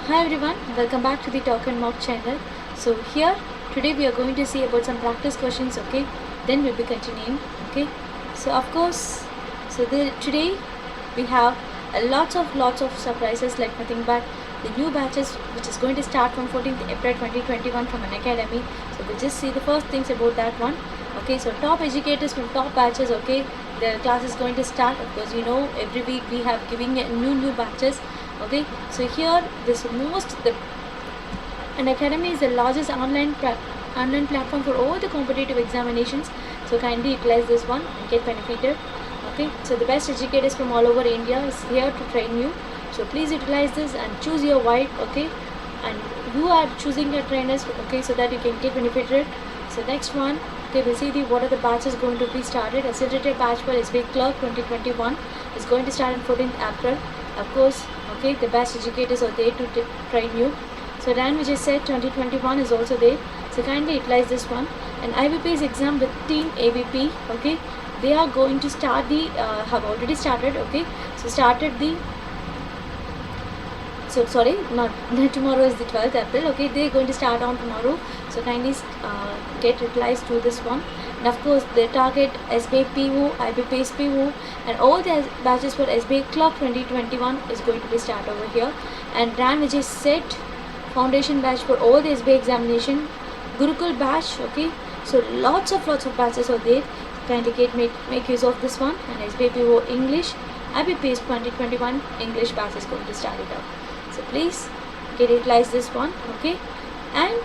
Hi everyone, welcome back to the Talk and Mock channel. So here today we are going to see about some practice questions, okay? Then we'll be continuing, okay? So of course, today we have lots of surprises like nothing but the new batches which is going to start from 14th April 2021 from an academy. So we'll just see the first things about that one. Okay, so top educators from top batches, okay? The class is going to start. Of course, you know every week we have giving new batches. Okay, so here an academy is the largest online platform for all the competitive examinations. So kindly utilize this one and get benefited. Okay, so the best educators from all over India is here to train you. So please utilize this and choose your vibe. Okay, and you are choosing your trainers. Okay, so that you can get benefited. So next one. Okay, we'll see what are the batches going to be started. Accelerated batch for SBI Clerk 2021 is going to start on 14th April. Of course, okay, the best educators are there to train you. So RAN which is said 2021 is also there. So kindly utilize this one. And IBP's exam with Team AVP, okay, they are going to start the, have already started, okay. So started the, so sorry, not tomorrow is the 12th April, okay, they're going to start on tomorrow. So kindly get replies to this one. And of course the target SBI PO, IBP's PO and all the batches for SBI Clerk 2021 is going to be start over here. And RAN which is set foundation batch for all the SBI examination, Gurukul batch, okay. So lots of batches are there. Kindly make use of this one. And SBI PO English, IBP's 2021 English batch is going to start it out. So please get utilize this one, okay. And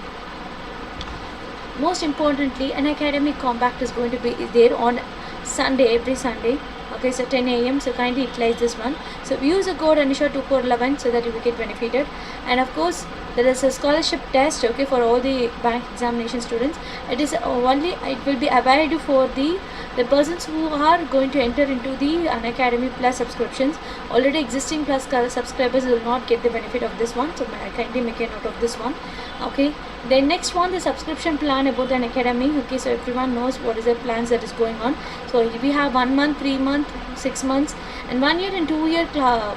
most importantly, an academic compact is going to be there on Sunday, every Sunday, okay. So 10 a.m. so kindly utilize this one. So use the code Anisha2411 so that you will get benefited. And of course there is a scholarship test, okay, for all the bank examination students. It is only, it will be available for the persons who are going to enter into the Unacademy Plus subscriptions. Already existing Plus subscribers will not get the benefit of this one, so kindly make a note of this one, okay. Then next one, the subscription plan about an academy, okay. So everyone knows what is the plans that is going on. So we have 1 month, 3 month, 6 months and 1 year and 2 year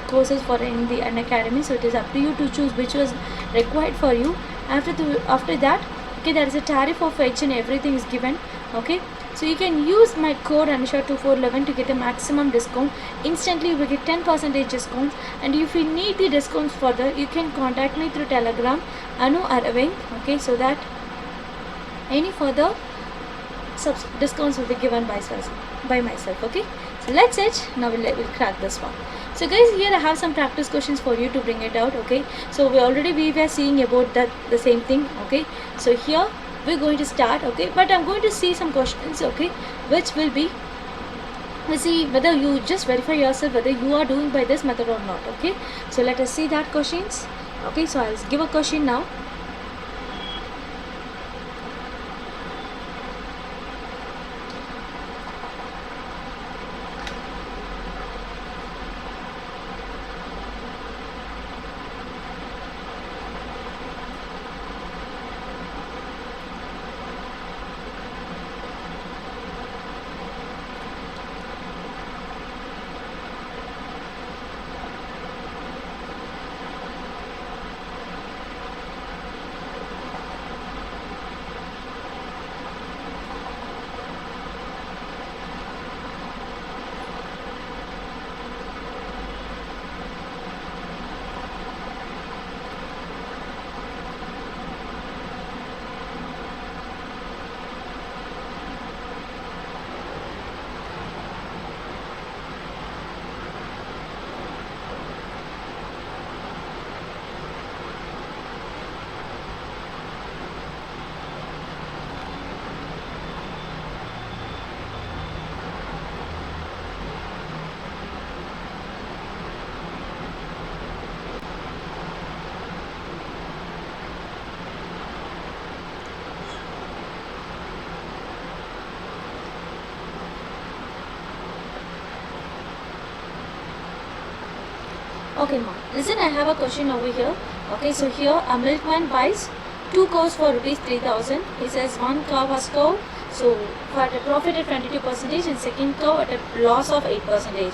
courses for in the Unacademy. So it is up to you to choose which was required for you. After that, okay, there is a tariff of each and everything is given, okay. So you can use my code Anisha2411 to get a maximum discount. Instantly you will get 10% discounts. And if you need the discounts further, you can contact me through Telegram Anu Aravind, okay, so that any further discounts will be given by myself, okay. So let's it. Now we'll crack this one. So guys, here I have some practice questions for you to bring it out, okay. So we were seeing about the same thing, okay. So here we're going to start, okay, but I'm going to see some questions, okay, which will be, we'll see whether you just verify yourself whether you are doing by this method or not, okay. So let us see that questions, okay. So I'll give a question now. Okay, ma'am. Listen, I have a question over here. Okay, so here a milkman buys 2 cows for rupees 3,000. He says 1 cow was cow, so for a profit at 22% and second cow at a loss of 8%.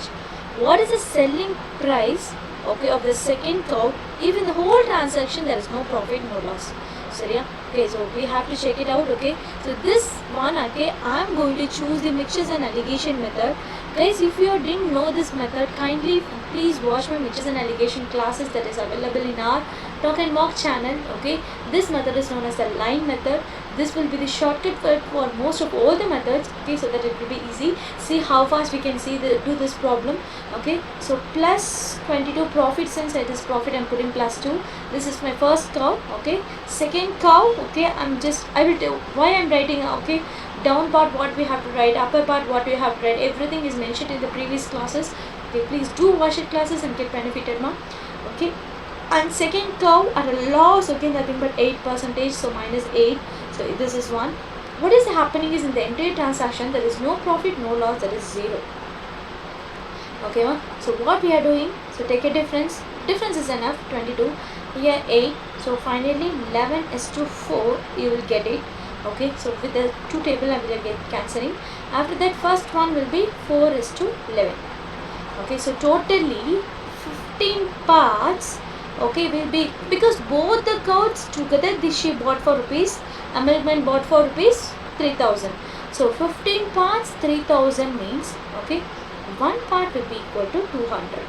What is the selling price okay, of the second cow, even the whole transaction there is no profit, no loss. So yeah, okay, so we have to check it out. Okay, so this one, okay, I'm going to choose the mixtures and alligation method. Guys, if you didn't know this method, kindly please watch my mixtures and alligation classes that is available in our Talk and Mock channel. Okay, this method is known as the line method. This will be the shortcut for most of all the methods, okay, so that it will be easy. See how fast we can do this problem. Okay, so plus 22 profit, since it is profit I'm putting plus 2. This is my first cow. Okay, second cow, okay, I will tell why I'm writing, okay, down part what we have to write, upper part what we have to write, everything is mentioned in the previous classes. Okay, please do watch the classes and get benefited, ma. Okay, and second cow at a loss, okay, nothing but 8%, so minus 8. So this is one. What is happening is in the entire transaction there is no profit, no loss, that is 0. Okay, so what we are doing, so take a difference is enough, 22 here 8, so finally 11 is to 4 you will get it. Okay, so with the two table I will get cancelling. After that first one will be 4 is to 11. Okay, so totally 15 parts, okay, will be, because both the cows together this she bought for rupees, Amelman bought for rupees 3000. So 15 parts 3000 means, okay, one part will be equal to 200.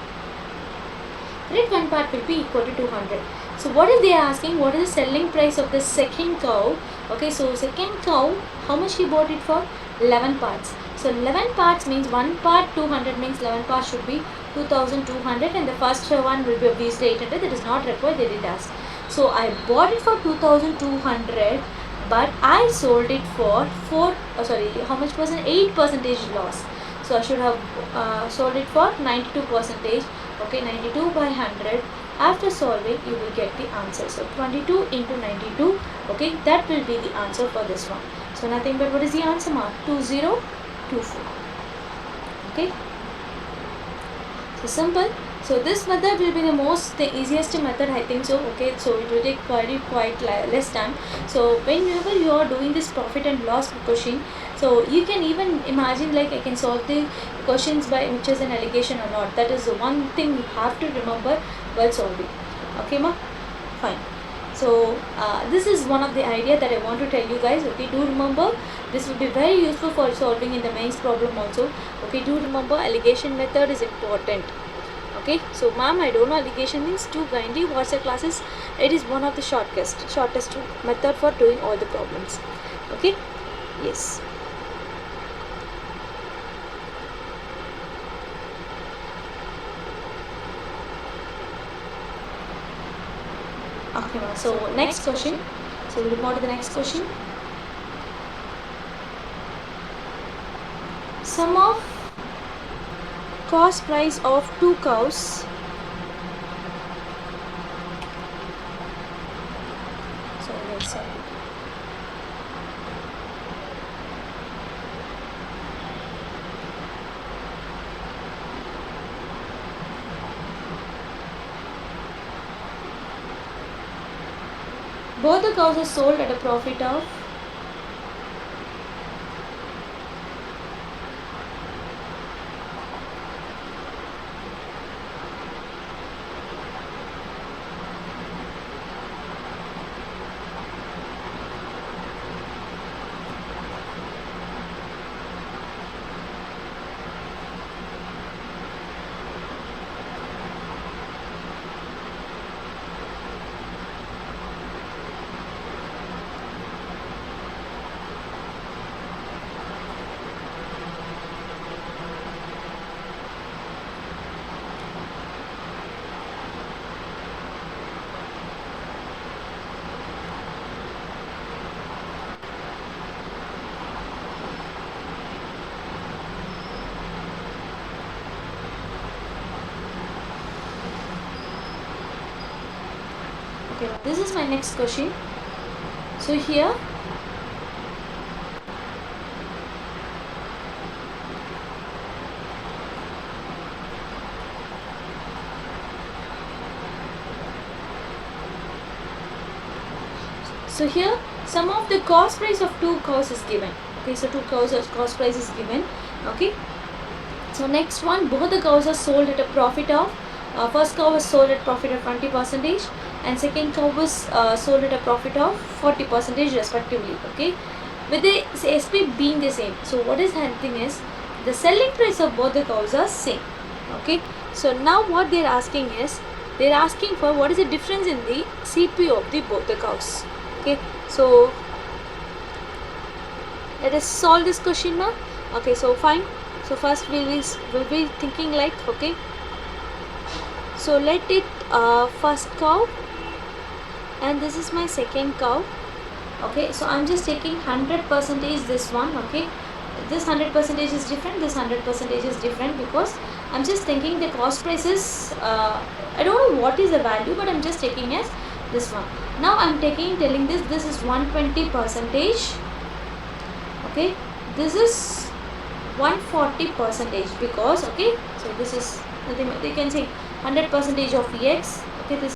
Right, one part will be equal to 200. So what is they asking, what is the selling price of the second cow? Okay, so second cow, how much he bought it for? 11 parts. So 11 parts means one part 200 means 11 parts should be 2200, and the first one will be obviously 800. That is not required, they did ask. So I bought it for 2200, but I sold it for how much percent? 8% loss. So I should have sold it for 92%. Okay, 92 by 100. After solving you will get the answer. So 22 into 92, okay, that will be the answer for this one. So nothing but what is the answer, mark? 2024. Okay, so simple. So this method will be the easiest method, I think so. Okay, so it will take quite less time. So whenever you are doing this profit and loss question, so you can even imagine like I can solve the questions by mixtures and alligation or not. That is the one thing you have to remember while solving. Okay, ma? Fine. So this is one of the idea that I want to tell you guys. Okay, do remember this will be very useful for solving in the mains problem also. Okay, do remember alligation method is important. Okay, so ma'am, I don't know alligation means, to kindly watch the classes. It is one of the shortest method for doing all the problems. Okay, yes. Okay, so next question. So we'll move on to the next question. Sum of cost price of two cows. Both the cows are sold at a profit of This is my next question. So here sum of the cost price of two cows is given. Okay, so two cows cost price is given. Okay, so next one, both the cows are sold at a profit of first cow was sold at profit of 20% and second cow was sold at a profit of 40% respectively. Okay, with the SP being the same. So what is happening is the selling price of both the cows are same. Okay, so now what they're asking is they're asking for what is the difference in the CPU of the both the cows. Okay, so let us solve this question now. Okay, so fine. So first we'll be thinking like, okay, so let it first cow and this is my second cow. Okay, so I'm just taking 100% this one. Okay, this 100% is different, this 100% is different, because I'm just thinking the cost price is I don't know what is the value, but I'm just taking as this one. Now I'm telling this is 120%. Okay, this is 140% because, okay, so this is nothing, they can say 100% of X. Okay, this